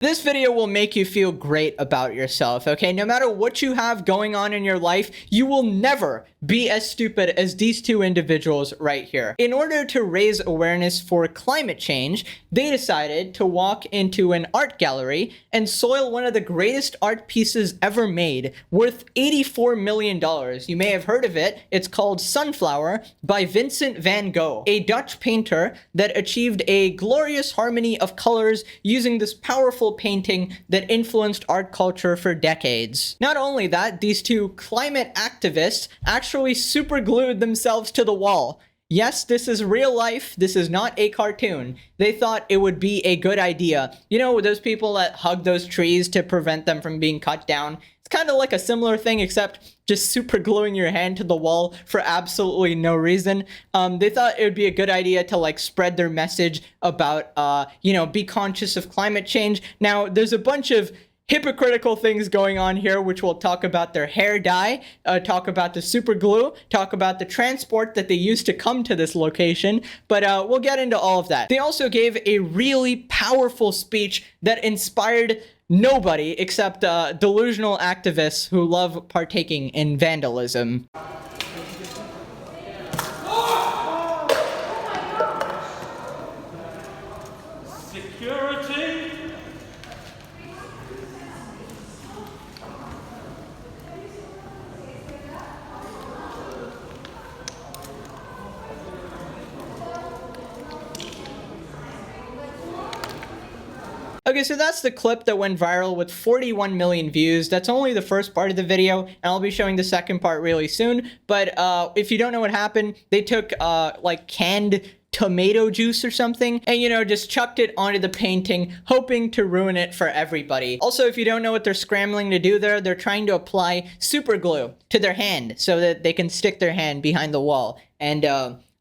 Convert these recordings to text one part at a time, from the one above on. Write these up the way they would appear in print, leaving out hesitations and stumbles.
This video will make you feel great about yourself, okay? No matter what you have going on in your life, you will never be as stupid as these two individuals right here. In order to raise awareness for climate change, they decided to walk into an art gallery and soil one of the greatest art pieces ever made, worth $84 million. You may have heard of it. It's called Sunflower by Vincent van Gogh, a Dutch painter that achieved a glorious harmony of colors using this powerful painting that influenced art culture for decades. Not only that, these two climate activists actually superglued themselves to the wall. Yes, this is real life. This is not a cartoon. They thought it would be a good idea. You know, those people that hug those trees to prevent them from being cut down? It's kind of like a similar thing, except just super gluing your hand to the wall for absolutely no reason. They thought it would be a good idea to like spread their message about, you know, be conscious of climate change. Now, there's a bunch of hypocritical things going on here, which we'll talk about their hair dye, talk about the super glue, talk about the transport that they used to come to this location, but we'll get into all of that. They also gave a really powerful speech that inspired nobody except delusional activists who love partaking in vandalism. Security. Okay, so that's the clip that went viral with 41 million views. That's only the first part of the video, and I'll be showing the second part really soon. But if you don't know what happened, they took like canned tomato juice or something and, you know, just chucked it onto the painting, hoping to ruin it for everybody. Also, if you don't know what they're scrambling to do there, they're trying to apply super glue to their hand so that they can stick their hand behind the wall. And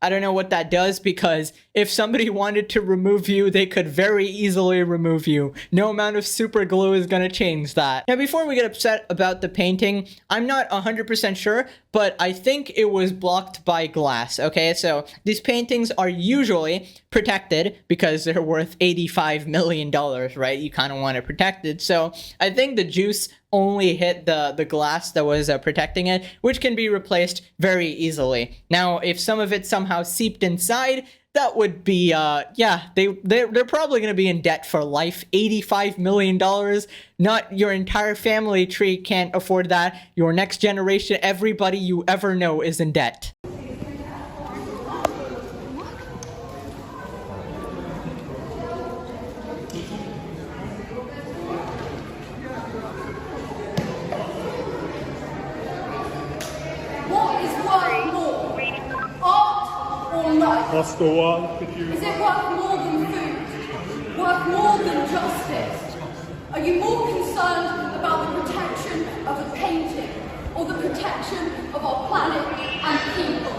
I don't know what that does, because if somebody wanted to remove you, they could very easily remove you. No amount of super glue is going to change that. Now, before we get upset about the painting, I'm not 100% sure, but I think it was blocked by glass, okay? So these paintings are usually protected because they're worth $85 million, right? You kind of want it protected. So I think the juice only hit the glass that was protecting it, which can be replaced very easily. Now, if some of it somehow seeped inside, that would be, yeah, they're probably going to be in debt for life. $85 million. Not your entire family tree can't afford that. Your next generation, everybody you ever know is in debt. Oscar one, could you... Is it worth more than food? Worth more than justice? Are you more concerned about the protection of a painting or the protection of our planet and people?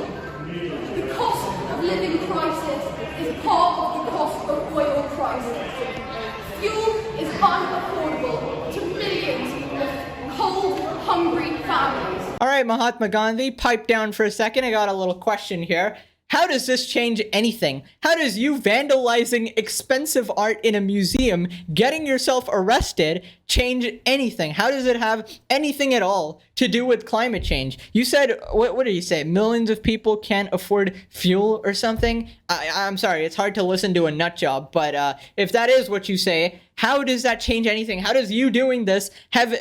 The cost of living crisis is part of the cost of oil crisis. Fuel is unaffordable to millions of cold, hungry families. All right, Mahatma Gandhi, pipe down for a second. I got a little question here. How does this change anything? How does you vandalizing expensive art in a museum, getting yourself arrested, change anything? How does it have anything at all to do with climate change? You said, what did you say? Millions of people can't afford fuel or something? I'm sorry, it's hard to listen to a nut job, but if that is what you say, how does that change anything? How does you doing this have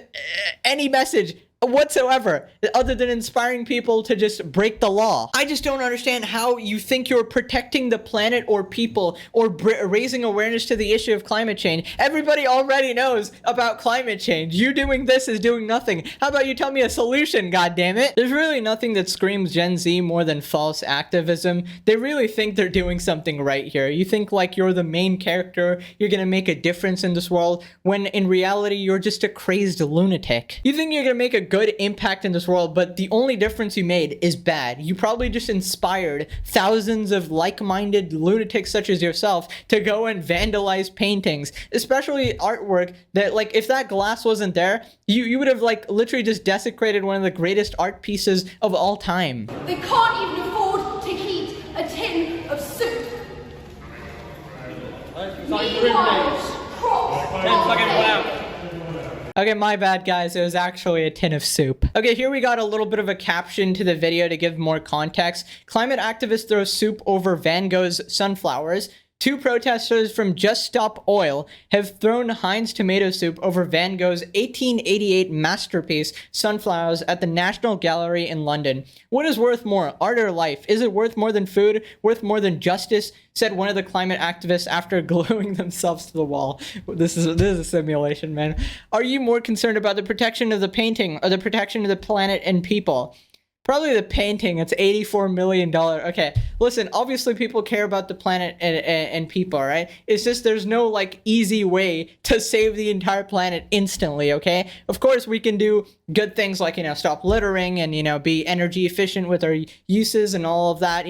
any message whatsoever other than inspiring people to just break the law? I just don't understand how you think you're protecting the planet or people or raising awareness to the issue of climate change. Everybody already knows about climate change. You doing this is doing nothing. How about you tell me a solution, goddammit? There's really nothing that screams Gen Z more than false activism. They really think they're doing something right here. You think like you're the main character, you're gonna make a difference in this world, when in reality you're just a crazed lunatic. You think you're gonna make a good impact in this world, but the only difference you made is bad. You probably just inspired thousands of like-minded lunatics such as yourself to go and vandalize paintings, especially artwork that, like, if that glass wasn't there, you would have like literally just desecrated one of the greatest art pieces of all time. They can't even afford to heat a tin of soup. Meanwhile, crops Okay, my bad, guys. It was actually a tin of soup. Okay, here we got a little bit of a caption to the video to give more context. Climate activists throw soup over Van Gogh's sunflowers. 2 protesters from Just Stop Oil have thrown Heinz tomato soup over Van Gogh's 1888 masterpiece, Sunflowers, at the National Gallery in London. What is worth more, art or life? Is it worth more than food? Worth more than justice? Said one of the climate activists after gluing themselves to the wall. This is a simulation, man. Are you more concerned about the protection of the painting or the protection of the planet and people? Probably the painting. It's $84 million. Okay, listen, obviously people care about the planet and people, right? It's just there's no, like, easy way to save the entire planet instantly, okay? Of course, we can do good things like, stop littering and, be energy efficient with our uses and all of that,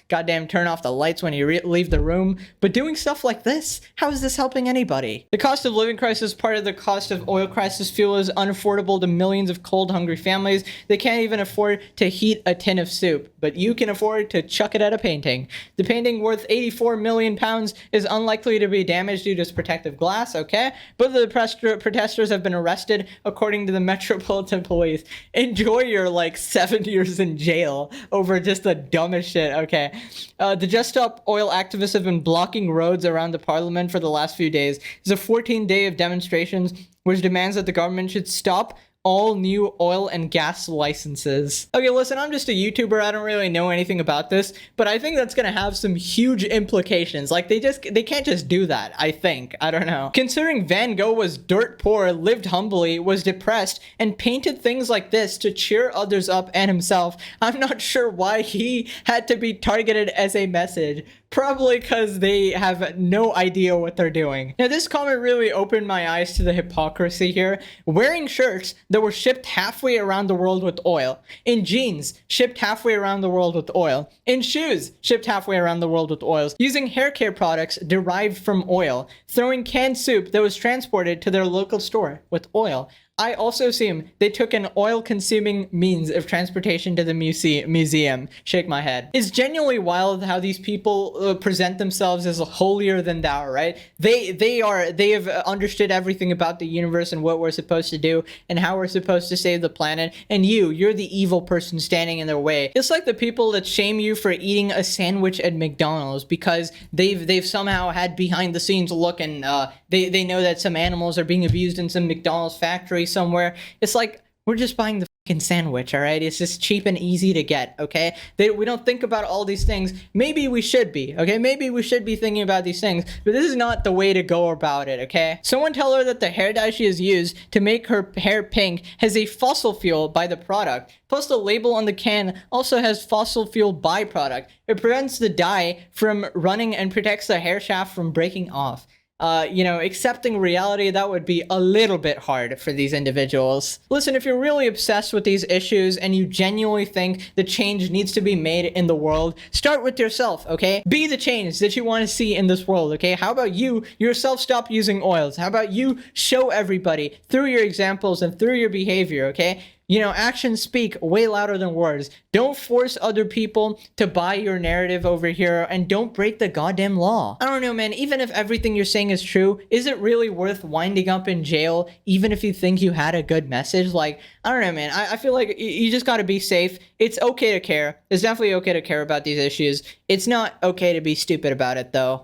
goddamn turn off the lights when you leave the room. But doing stuff like this, how is this helping anybody? The cost of living crisis, part of the cost of oil crisis. Fuel is unaffordable to millions of cold, hungry families. They can't even afford to heat a tin of soup, but you can afford to chuck it at a painting. The painting, worth 84 million pounds, is unlikely to be damaged due to its protective glass, okay? Both of the protesters have been arrested, according to the Metropolitan Police. Enjoy your, 7 years in jail over just the dumbest shit, okay? The Just Stop Oil activists have been blocking roads around the parliament for the last few days. There's a 14-day of demonstrations which demands that the government should stop all new oil and gas licenses. Okay, listen, I'm just a YouTuber. I don't really know anything about this, but I think that's gonna have some huge implications. Like, they can't just do that, I think. I don't know. Considering Van Gogh was dirt poor, lived humbly, was depressed, and painted things like this to cheer others up and himself, I'm not sure why he had to be targeted as a message. Probably because they have no idea what they're doing. Now, this comment really opened my eyes to the hypocrisy here. Wearing shirts that were shipped halfway around the world with oil. In jeans, shipped halfway around the world with oil. In shoes, shipped halfway around the world with oils. Using hair care products derived from oil. Throwing canned soup that was transported to their local store with oil. I also assume they took an oil-consuming means of transportation to the museum. Shake my head. It's genuinely wild how these people present themselves as holier than thou, right? They have understood everything about the universe and what we're supposed to do and how we're supposed to save the planet. And you're the evil person standing in their way. It's like the people that shame you for eating a sandwich at McDonald's because they've somehow had behind-the-scenes look and they know that some animals are being abused in some McDonald's factory somewhere. It's like, we're just buying the fucking sandwich, all right? It's just cheap and easy to get, okay? We don't think about all these things. Maybe we should be, okay? Maybe we should be thinking about these things, but this is not the way to go about it, okay? Someone tell her that the hair dye she has used to make her hair pink has a fossil fuel by the product. Plus, the label on the can also has fossil fuel byproduct. It prevents the dye from running and protects the hair shaft from breaking off. Accepting reality, that would be a little bit hard for these individuals. Listen, if you're really obsessed with these issues and you genuinely think the change needs to be made in the world, start with yourself, okay? Be the change that you want to see in this world, okay? How about you yourself stop using oils? How about you show everybody through your examples and through your behavior, okay? Actions speak way louder than words. Don't force other people to buy your narrative over here, and don't break the goddamn law. I don't know, man. Even if everything you're saying is true, is it really worth winding up in jail, even if you think you had a good message? Like, I don't know, man. I feel like you just gotta be safe. It's okay to care. It's definitely okay to care about these issues. It's not okay to be stupid about it, though.